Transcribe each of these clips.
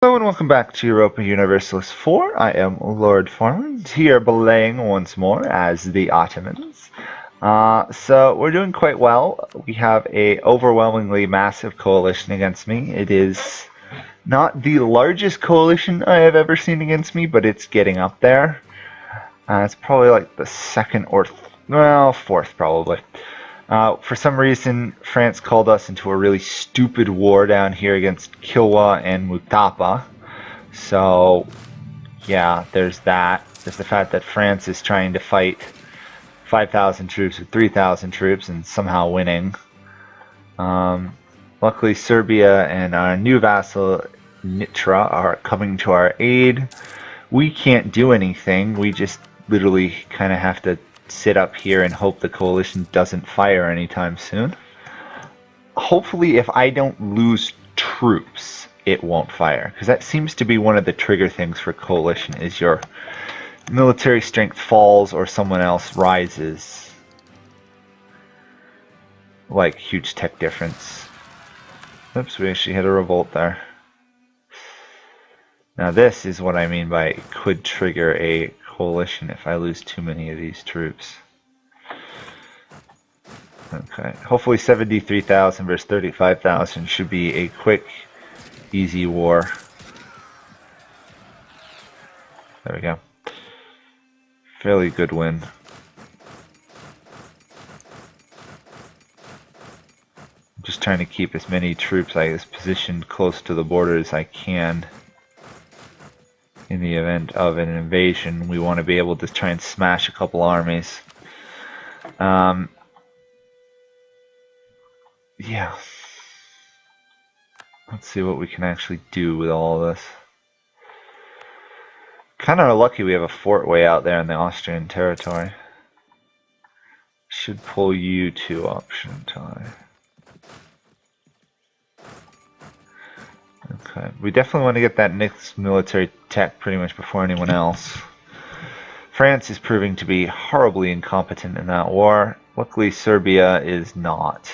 Hello and welcome back to Europa Universalis 4. I am Lord Forwind, here belaying once more as the Ottomans. So we're doing quite well. We have a overwhelmingly massive coalition against me. It is not the largest coalition I have ever seen against me, but it's getting up there. It's probably like the second or, fourth probably. For some reason, France called us into a really stupid war down here against Kilwa and Mutapa. So, yeah, there's that. There's the fact that France is trying to fight 5,000 troops with 3,000 troops and somehow winning. Luckily, Serbia and our new vassal, Nitra, are coming to our aid. We can't do anything. We just literally kind of have to sit up here and hope the coalition doesn't fire anytime soon. Hopefully, if I don't lose troops, it won't fire, because that seems to be one of the trigger things for coalition, is your military strength falls or someone else rises. Like, huge tech difference. Oops, we actually had a revolt there. Now this is what I mean by it could trigger a coalition if I lose too many of these troops. Okay, hopefully 73,000 versus 35,000 should be a quick, easy war. There we go. Fairly good win. I'm just trying to keep as many troops positioned close to the border as I can. In the event of an invasion, we want to be able to try and smash a couple armies. Yeah. Let's see what we can actually do with all of this. Kind of lucky we have a fort way out there in the Austrian territory. Should pull you to option time. Okay, we definitely want to get that next military tech pretty much before anyone else. France is proving to be horribly incompetent in that war. Luckily, Serbia is not.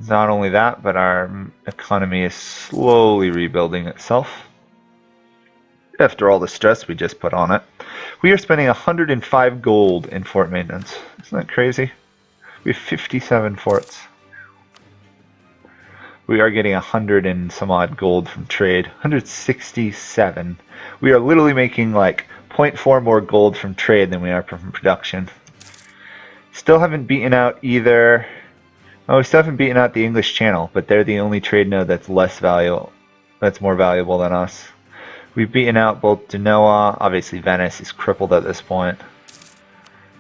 Not only that, but our economy is slowly rebuilding itself. After all the stress we just put on it. We are spending 105 gold in fort maintenance. Isn't that crazy? We have 57 forts. We are getting 100 and some odd gold from trade. 167. We are literally making like 0.4 more gold from trade than we are from production. Still haven't beaten out either. Oh, we still haven't beaten out the English Channel, but they're the only trade node that's less valuable. That's more valuable than us. We've beaten out both Genoa. Obviously, Venice is crippled at this point.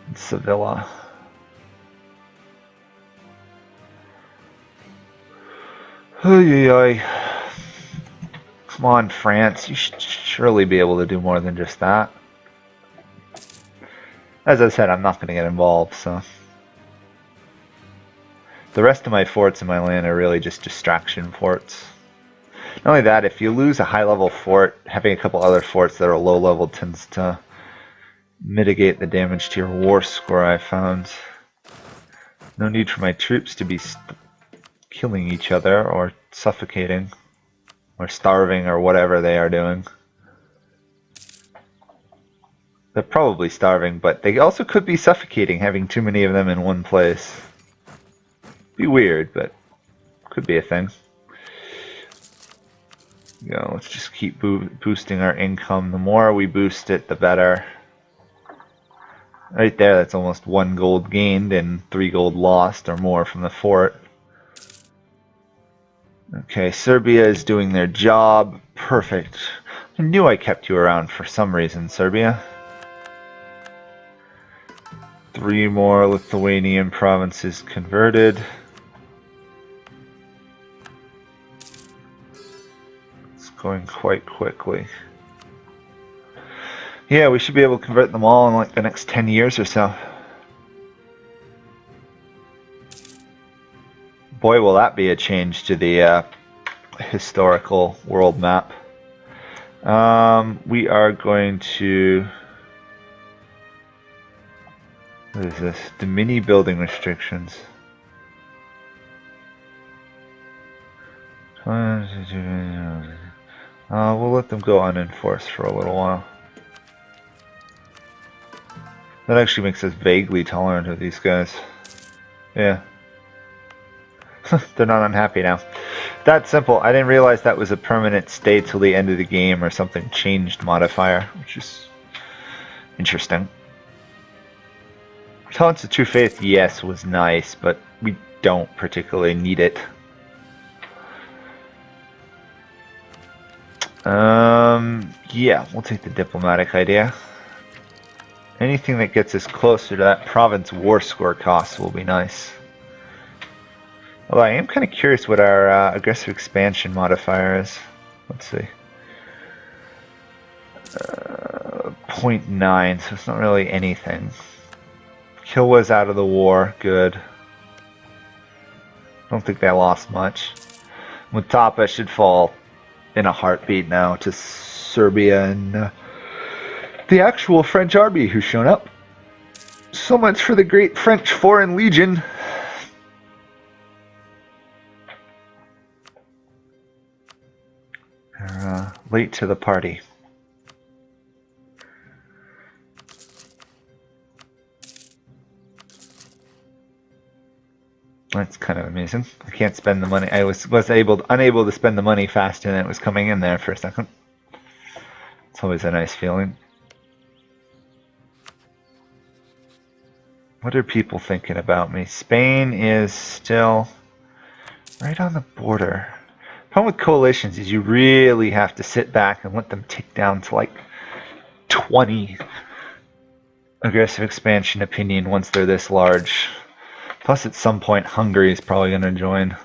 And Sevilla. Oy. Come on, France. You should surely be able to do more than just that. As I said, I'm not going to get involved, so. The rest of my forts in my land are really just distraction forts. Not only that, if you lose a high-level fort, having a couple other forts that are low-level tends to mitigate the damage to your war score, I found. No need for my troops to be killing each other or suffocating or starving or whatever they are doing. They're probably starving, but they also could be suffocating, having too many of them in one place. Be weird, but could be a thing. Let's just keep boosting our income. The more we boost it, the better. Right there, that's almost 1 gold gained and 3 gold lost or more from the fort. Okay, Serbia is doing their job. Perfect. I knew I kept you around for some reason, Serbia. 3 more Lithuanian provinces converted. It's going quite quickly. Yeah, we should be able to convert them all in like the next 10 years or so. Boy, will that be a change to the historical world map. We are going to... What is this? The mini building restrictions. We'll let them go unenforced for a little while. That actually makes us vaguely tolerant of these guys. Yeah. They're not unhappy now. That's simple. I didn't realize that was a permanent stay till the end of the game or something changed modifier, which is interesting. Tolerance of True Faith, yes, was nice, but we don't particularly need it. Yeah, we'll take the diplomatic idea. Anything that gets us closer to that province war score cost will be nice. Although I am kind of curious what our aggressive expansion modifier is. Let's see. 0.9, so it's not really anything. Kill was out of the war, good. Don't think they lost much. Mutapa should fall in a heartbeat now to Serbia and the actual French army who's shown up. So much for the great French Foreign Legion. They're late to the party. That's kind of amazing. I can't spend the money. I was unable to spend the money faster than it was coming in there for a second. It's always a nice feeling. What are people thinking about me? Spain is still right on the border. The problem with coalitions is you really have to sit back and let them tick down to like 20 aggressive expansion opinion once they're this large. Plus, at some point, Hungary is probably going to join.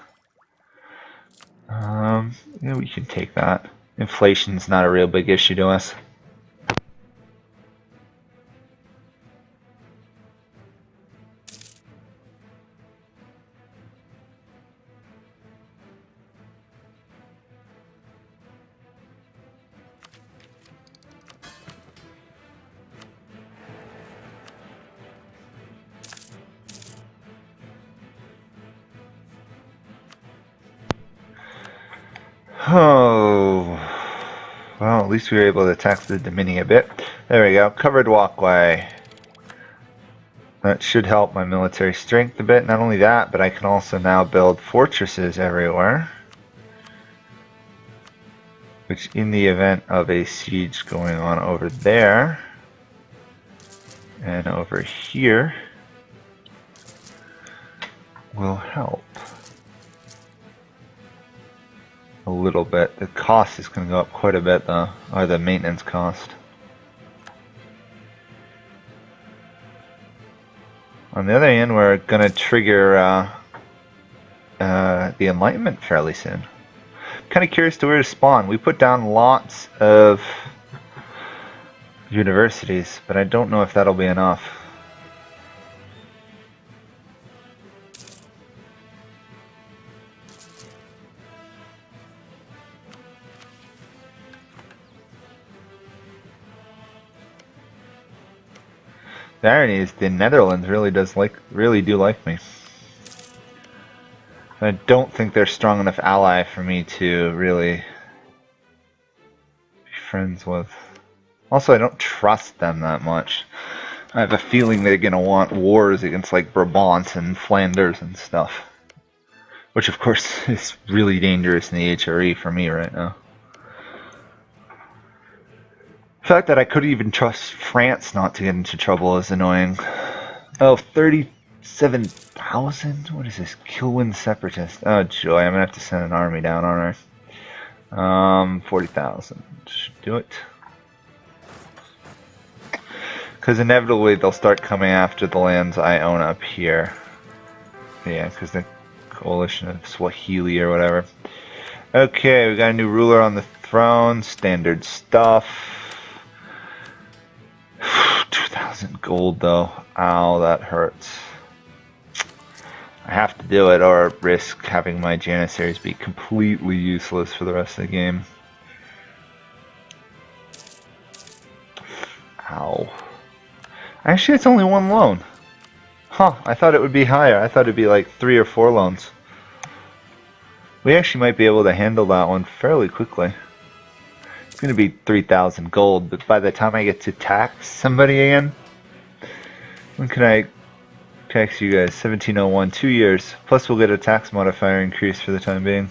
Yeah, we can take that. Inflation's not a real big issue to us. Oh, well, at least we were able to tax the Domini a bit. There we go, covered walkway. That should help my military strength a bit. Not only that, but I can also now build fortresses everywhere. Which, in the event of a siege going on over there and over here, will help. A little bit. The cost is going to go up quite a bit though, or the maintenance cost. On the other hand, we're going to trigger the Enlightenment fairly soon. Kind of curious to where to spawn. We put down lots of universities, but I don't know if that'll be enough. The irony is the Netherlands really do like me. I don't think they're strong enough ally for me to really be friends with. Also, I don't trust them that much. I have a feeling they're gonna want wars against like Brabant and Flanders and stuff. Which of course is really dangerous in the HRE for me right now. The fact that I could even trust France not to get into trouble is annoying. Oh, 37,000? What is this? Kilwin Separatist. Oh joy, I'm gonna have to send an army down, aren't I? 40,000. Should do it. Because inevitably they'll start coming after the lands I own up here. Yeah, because the coalition of Swahili or whatever. Okay, we got a new ruler on the throne. Standard stuff. 2,000 gold though. Ow, that hurts. I have to do it or risk having my Janissaries be completely useless for the rest of the game. Ow. Actually, it's only one loan. Huh, I thought it would be higher. I thought it'd be like 3 or 4 loans. We actually might be able to handle that one fairly quickly. It's going to be 3,000 gold, but by the time I get to tax somebody again, when can I tax you guys? 1701, 2 years. Plus we'll get a tax modifier increase for the time being.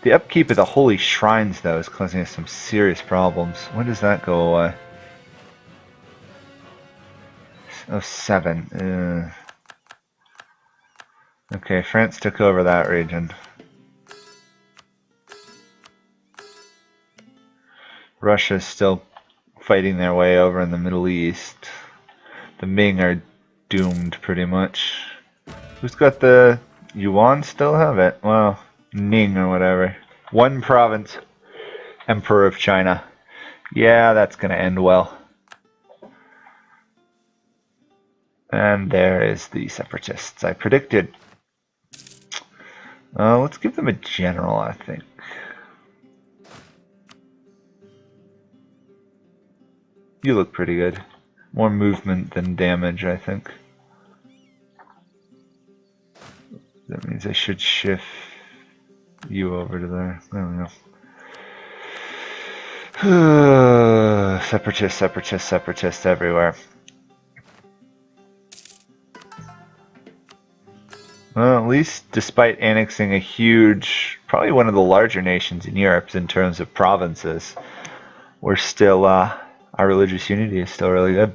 The upkeep of the holy shrines, though, is causing us some serious problems. When does that go away? Oh, 7. Okay, France took over that region. Russia's still fighting their way over in the Middle East. The Ming are doomed, pretty much. Who's got the Yuan? Still have it? Well, Ning or whatever. One province. Emperor of China. Yeah, that's gonna end well. And there is the separatists I predicted. Let's give them a general, I think. You look pretty good. More movement than damage, I think. That means I should shift you over to there. There we go. Separatists, separatists, separatists everywhere. Well, at least despite annexing a huge, probably one of the larger nations in Europe in terms of provinces, we're still, our religious unity is still really good.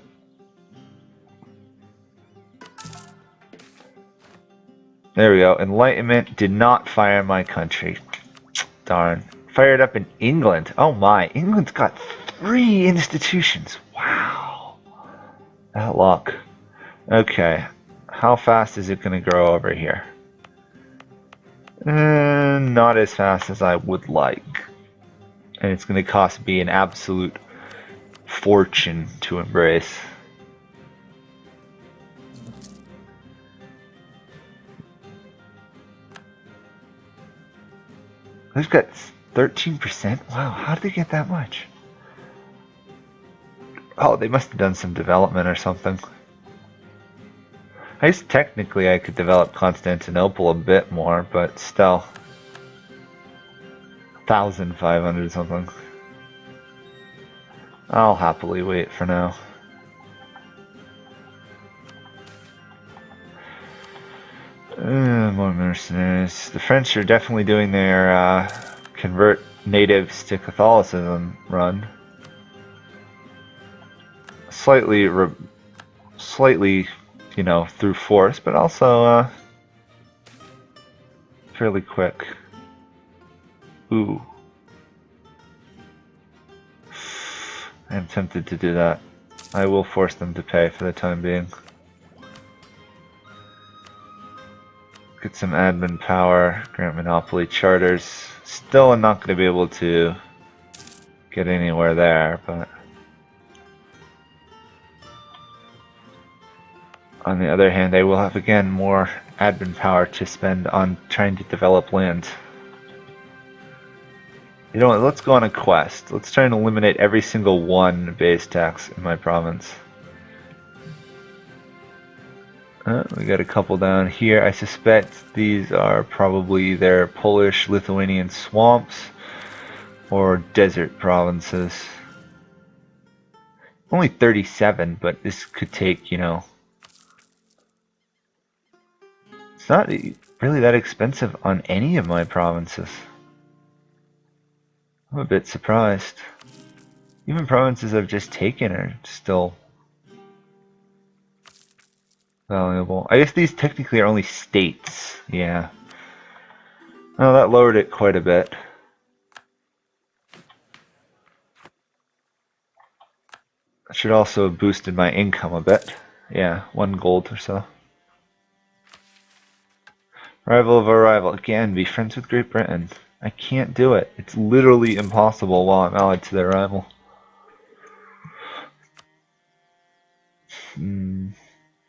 There we go. Enlightenment did not fire my country. Darn. Fired up in England. Oh my, England's got 3 institutions. Wow. That luck. Okay. How fast is it going to grow over here? Not as fast as I would like. And it's going to cost me an absolute fortune to embrace. They've got 13%? Wow, how did they get that much? Oh, they must have done some development or something. I guess technically I could develop Constantinople a bit more, but still. 1,500 something. I'll happily wait for now. More mercenaries. The French are definitely doing their convert natives to Catholicism run. Slightly, you know, through force, but also fairly quick. Ooh. I'm tempted to do that. I will force them to pay for the time being. Get some admin power, grant monopoly charters. Still I'm not going to be able to get anywhere there, but on the other hand, I will have again more admin power to spend on trying to develop land. You know what, let's go on a quest. Let's try and eliminate every single one base tax in my province. We got a couple down here. I suspect these are probably their Polish, Lithuanian swamps or desert provinces. Only 37, but this could take, you know, it's not really that expensive on any of my provinces. I'm a bit surprised. Even provinces I've just taken are still valuable. I guess these technically are only states. Yeah. Well, that lowered it quite a bit. That should also have boosted my income a bit. Yeah, 1 gold or so. Rival of a rival. Again, be friends with Great Britain. I can't do it. It's literally impossible while I'm allied to their rival.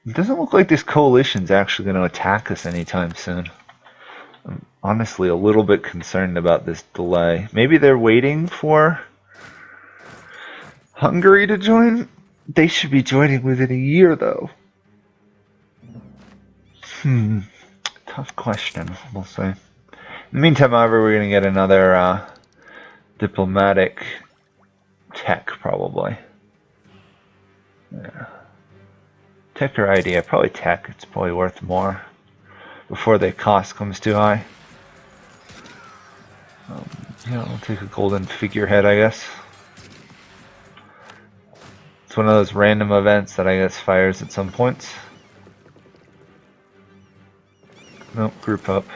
It doesn't look like this coalition's actually going to attack us anytime soon. I'm honestly a little bit concerned about this delay. Maybe they're waiting for Hungary to join? They should be joining within a year, though. Tough question, we'll see. In the meantime, however, we're going to get another diplomatic tech, probably. Yeah. Tech or idea? Probably tech. It's probably worth more before the cost comes too high. Yeah, I'll take a golden figurehead, I guess. It's one of those random events that I guess fires at some points. Nope, group up.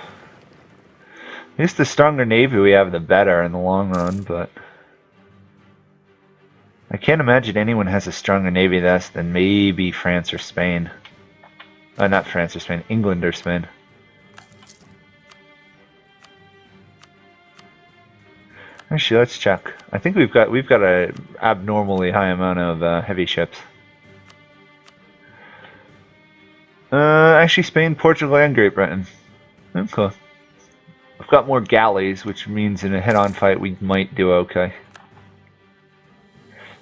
I guess the stronger navy we have, the better in the long run, but I can't imagine anyone has a stronger navy than maybe France or Spain. Not France or Spain, England or Spain. Actually, let's check. I think we've got a abnormally high amount of heavy ships. Actually, Spain, Portugal, and Great Britain. Okay. I've got more galleys, which means in a head-on fight we might do okay.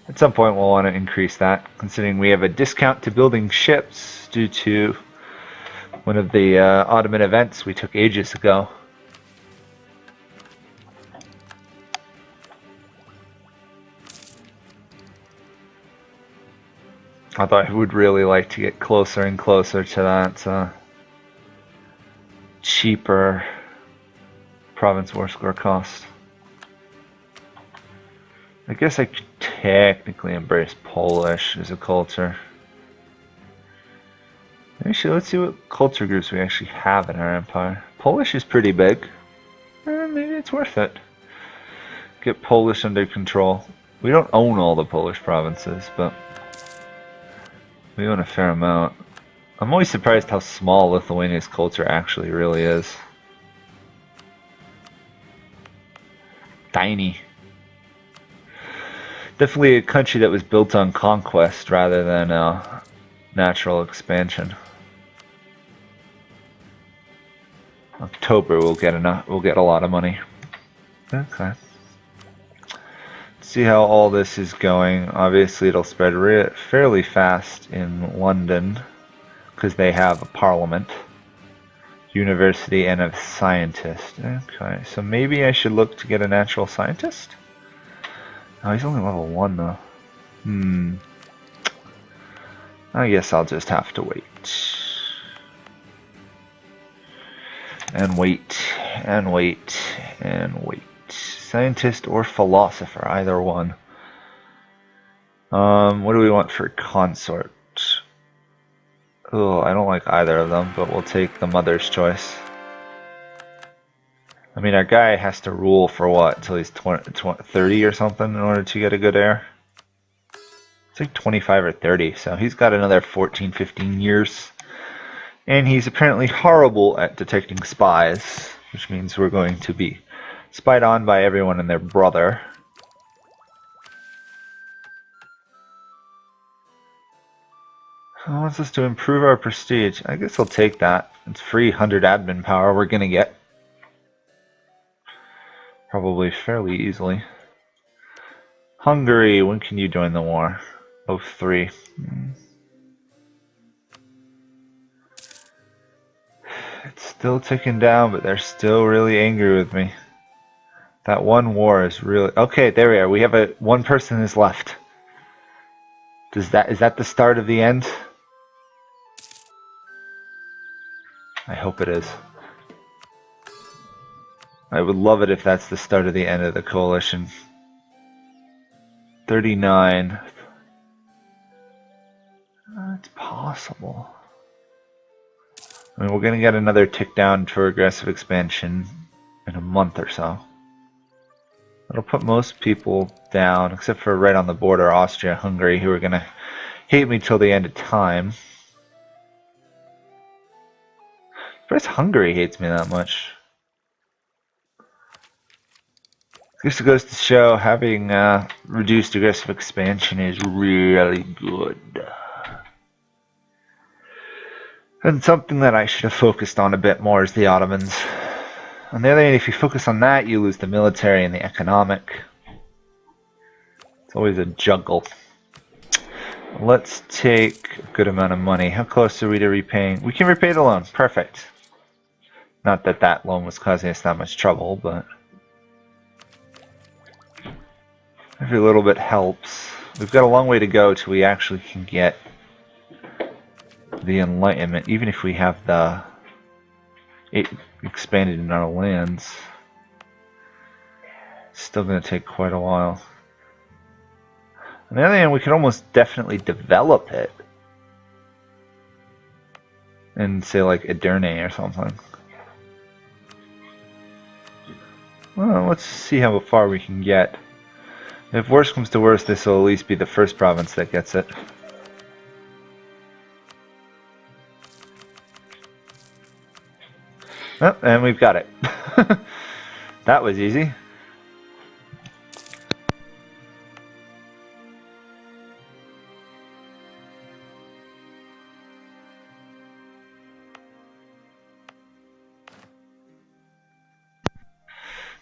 At some point we'll want to increase that, considering we have a discount to building ships due to one of the Ottoman events we took ages ago. Although I would really like to get closer and closer to that cheaper province war score cost. I guess I could technically embrace Polish as a culture. Actually, let's see what culture groups we actually have in our empire. Polish is pretty big. Maybe it's worth it. Get Polish under control. We don't own all the Polish provinces, but we own a fair amount. I'm always surprised how small Lithuania's culture actually really is. Tiny. Definitely a country that was built on conquest rather than natural expansion. October we'll get a lot of money. Okay. See how all this is going. Obviously it'll spread fairly fast in London because they have a parliament, university, and a scientist. Okay, so maybe I should look to get a natural scientist? Oh, he's only level 1 though. I guess I'll just have to wait. And wait, and wait, and wait. Scientist or philosopher, either one. What do we want for consort? Oh, I don't like either of them, but we'll take the mother's choice. I mean, our guy has to rule for what, until he's 30 or something in order to get a good heir? It's like 25 or 30, so he's got another 14, 15 years. And he's apparently horrible at detecting spies, which means we're going to be spied on by everyone and their brother. He wants us to improve our prestige. I guess I'll take that. It's free 100 admin power we're gonna get. Probably fairly easily. Hungary, when can you join the war? 03. It's still ticking down, but they're still really angry with me. That one war is really... Okay, there we are. We have one person is left. Is that the start of the end? I hope it is. I would love it if that's the start of the end of the coalition. 39. It's possible. I mean, we're going to get another tick down for aggressive expansion in a month or so. It'll put most people down, except for right on the border, Austria, Hungary, who are going to hate me till the end of time. Where's Hungary hates me that much? I guess it goes to show having reduced aggressive expansion is really good. And something that I should have focused on a bit more is the Ottomans. On the other hand, if you focus on that, you lose the military and the economic. It's always a juggle. Let's take a good amount of money. How close are we to repaying? We can repay the loan. Perfect. Not that that loan was causing us that much trouble, but every little bit helps. We've got a long way to go till we actually can get the Enlightenment, even if we have the expanded in our lands. It's still going to take quite a while. On the other hand, we could almost definitely develop it in, say, like Edurne or something. Well, let's see how far we can get. If worst comes to worst, this will at least be the first province that gets it. Oh, and we've got it. That was easy.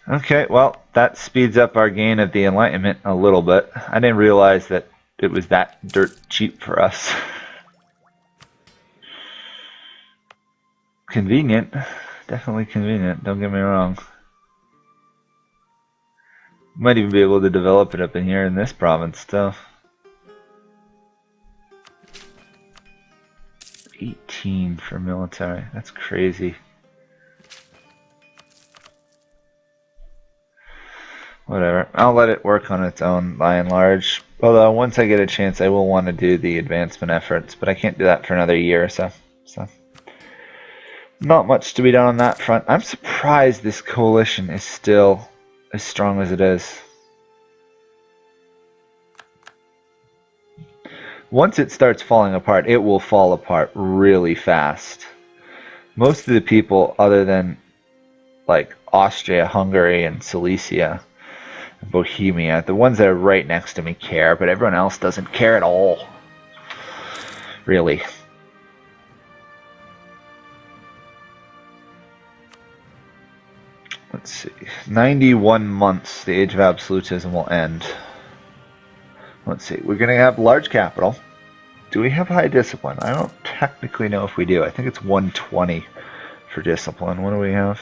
Okay, well, that speeds up our gain of the Enlightenment a little bit. I didn't realize that it was that dirt cheap for us. Convenient. Definitely convenient, don't get me wrong. Might even be able to develop it up in here in this province still. 18 for military, that's crazy. Whatever, I'll let it work on its own by and large. Although once I get a chance I will want to do the advancement efforts, but I can't do that for another year or so. Not much to be done on that front. I'm surprised this coalition is still as strong as it is. Once it starts falling apart, it will fall apart really fast. Most of the people, other than like Austria, Hungary, and Silesia, and Bohemia, the ones that are right next to me care, but everyone else doesn't care at all. Really. Let's see. 91 months, the Age of Absolutism will end. Let's see. We're going to have large capital. Do we have high discipline? I don't technically know if we do. I think it's 120 for discipline. What do we have?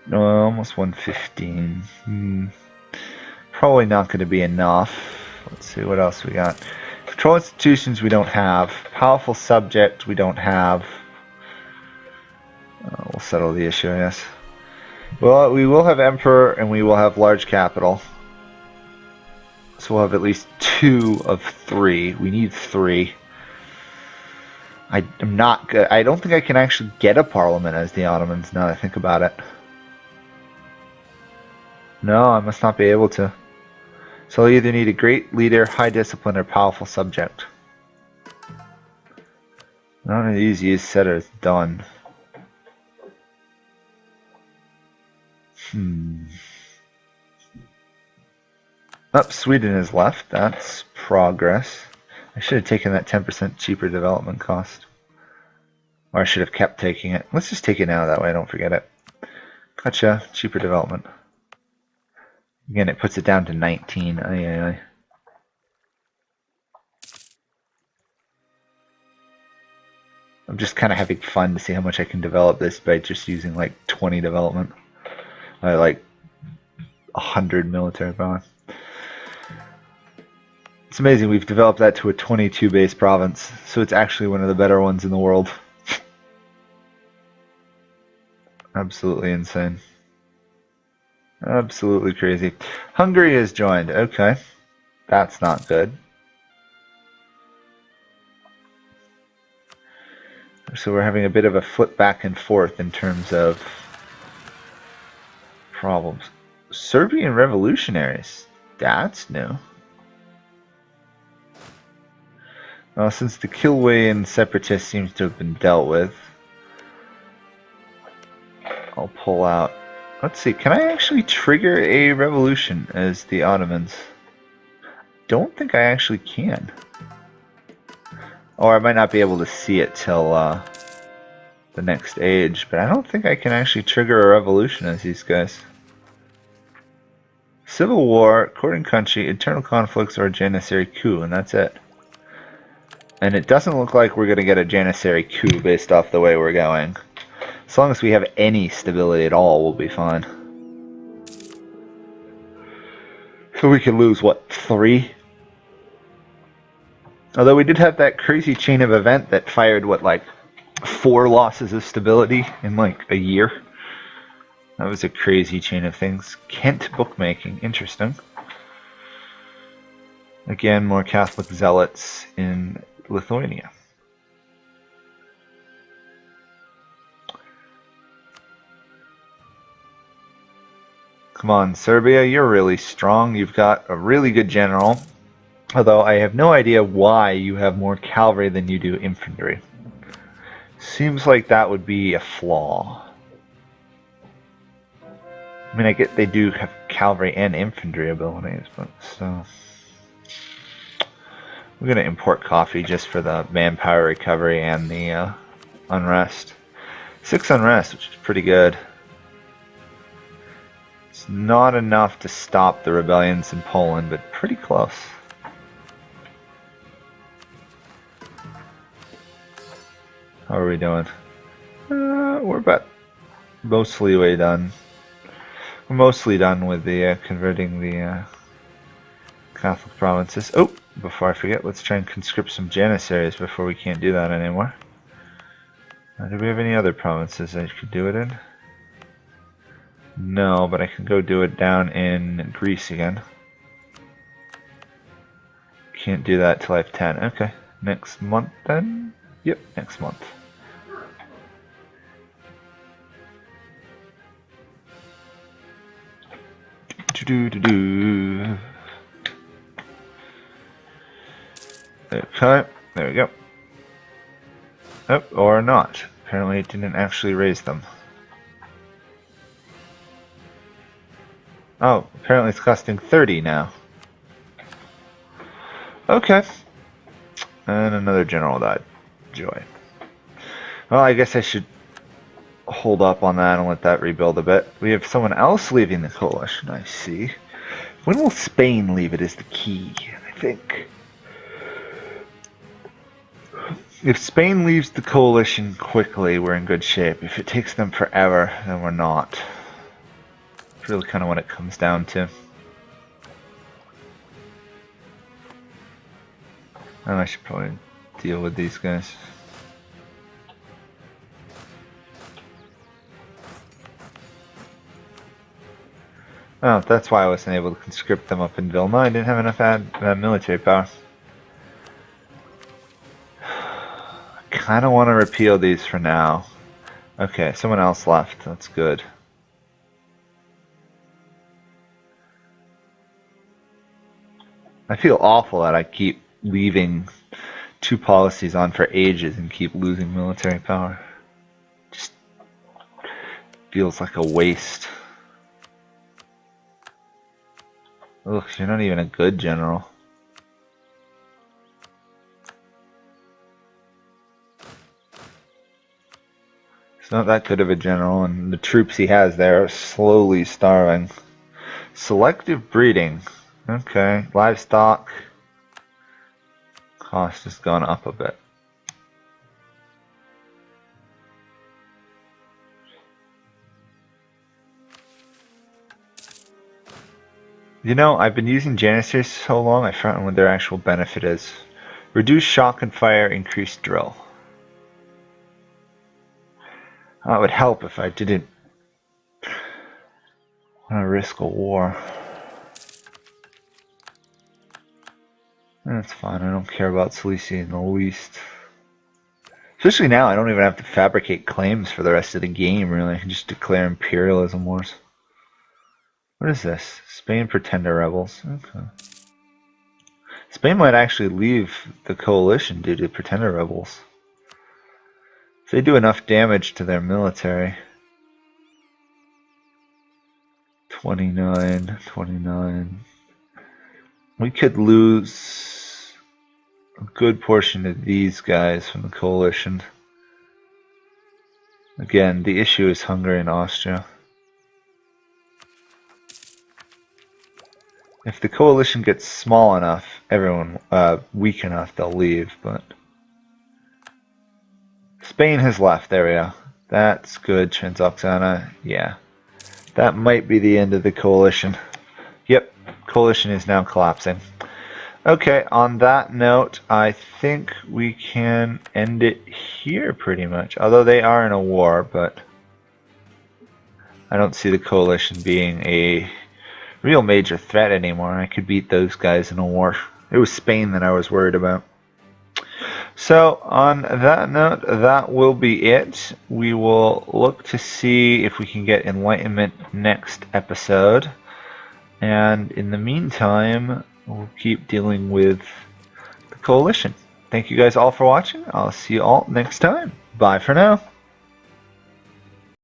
No, almost 115. Probably not going to be enough. Let's see what else we got. Control institutions we don't have. Powerful subject we don't have. We'll settle the issue, I guess. Well, we will have Emperor and we will have large capital. So we'll have at least 2 of 3. We need 3. I don't think I can actually get a parliament as the Ottomans now that I think about it. No, I must not be able to. So I'll either need a great leader, high discipline, or powerful subject. None of these is said or done. Oh, Sweden is left. That's progress. I should have taken that 10% cheaper development cost. Or I should have kept taking it. Let's just take it now, that way I don't forget it. Gotcha. Cheaper development. Again, it puts it down to 19. Aye. I'm just kind of having fun to see how much I can develop this by just using like 20 development. Like 100 military power. It's amazing we've developed that to a 22 base province, so it's actually one of the better ones in the world. Absolutely insane. Absolutely crazy. Hungary has joined. Okay. That's not good. So we're having a bit of a flip back and forth in terms of problems. Serbian revolutionaries. That's new. Well, since the Kilwayan separatist seems to have been dealt with, I'll pull out. Let's see, can I actually trigger a revolution as the Ottomans? Don't think I actually can. Or I might not be able to see it till the next age, but I don't think I can actually trigger a revolution as these guys. Civil war, courting country, internal conflicts, or a Janissary coup, and that's it. And it doesn't look like we're going to get a Janissary coup based off the way we're going. As long as we have any stability at all, we'll be fine. So we could lose, what, 3? Although we did have that crazy chain of event that fired, what, like 4 losses of stability in like a year. That was a crazy chain of things. Kent bookmaking, interesting. Again, more Catholic zealots in Lithuania. Come on, Serbia, you're really strong. You've got a really good general. Although I have no idea why you have more cavalry than you do infantry. Seems like that would be a flaw. I mean, I get they do have cavalry and infantry abilities, but still. We're going to import coffee just for the manpower recovery and the unrest. 6 unrest, which is pretty good. It's not enough to stop the rebellions in Poland, but pretty close. How are we doing? We're about mostly way done. We're mostly done with the converting the Catholic provinces. Oh, before I forget, let's try and conscript some Janissaries before we can't do that anymore. Do we have any other provinces I could do it in? No, but I can go do it down in Greece again. Can't do that till I have 10. Okay, next month then? Yep, next month. Okay, there we go. Oh, or not. Apparently it didn't actually raise them. Oh, apparently it's costing 30 now. Okay. And another general died. Joy. Well, I guess I should hold up on that and let that rebuild a bit. We have someone else leaving the coalition, I see. When will Spain leave it is the key, I think. If Spain leaves the coalition quickly, we're in good shape. If it takes them forever, then we're not. It's really kind of what it comes down to. And I should probably deal with these guys. Oh, that's why I wasn't able to conscript them up in Vilna. I didn't have enough military power. I kind of want to repeal these for now. Okay, someone else left. That's good. I feel awful that I keep leaving 2 policies on for ages and keep losing military power. Just feels like a waste. Ugh, you're not even a good general. He's not that good of a general, and the troops he has there are slowly starving. Selective breeding. Okay, livestock. Cost has gone up a bit. You know, I've been using Janissaries so long, I've forgotten what their actual benefit is. Reduce shock and fire, increase drill. That would help if I didn't want to risk a war. That's fine, I don't care about Silesia in the least. Especially now, I don't even have to fabricate claims for the rest of the game, really. I can just declare imperialism wars. What is this? Spain pretender rebels. Okay. Spain might actually leave the coalition due to pretender rebels. If they do enough damage to their military. 29, 29. We could lose a good portion of these guys from the coalition. Again, the issue is Hungary and Austria. If the coalition gets small enough, everyone weak enough, they'll leave. But Spain has left. There we go. That's good. Transoxana. Yeah. That might be the end of the coalition. Yep. Coalition is now collapsing. Okay, on that note, I think we can end it here pretty much. Although they are in a war, but I don't see the coalition being a real major threat anymore. I could beat those guys in a war. It was Spain that I was worried about. So on that note, that will be it. We will look to see if we can get Enlightenment next episode. And in the meantime, we'll keep dealing with the coalition. Thank you guys all for watching. I'll see you all next time. Bye for now.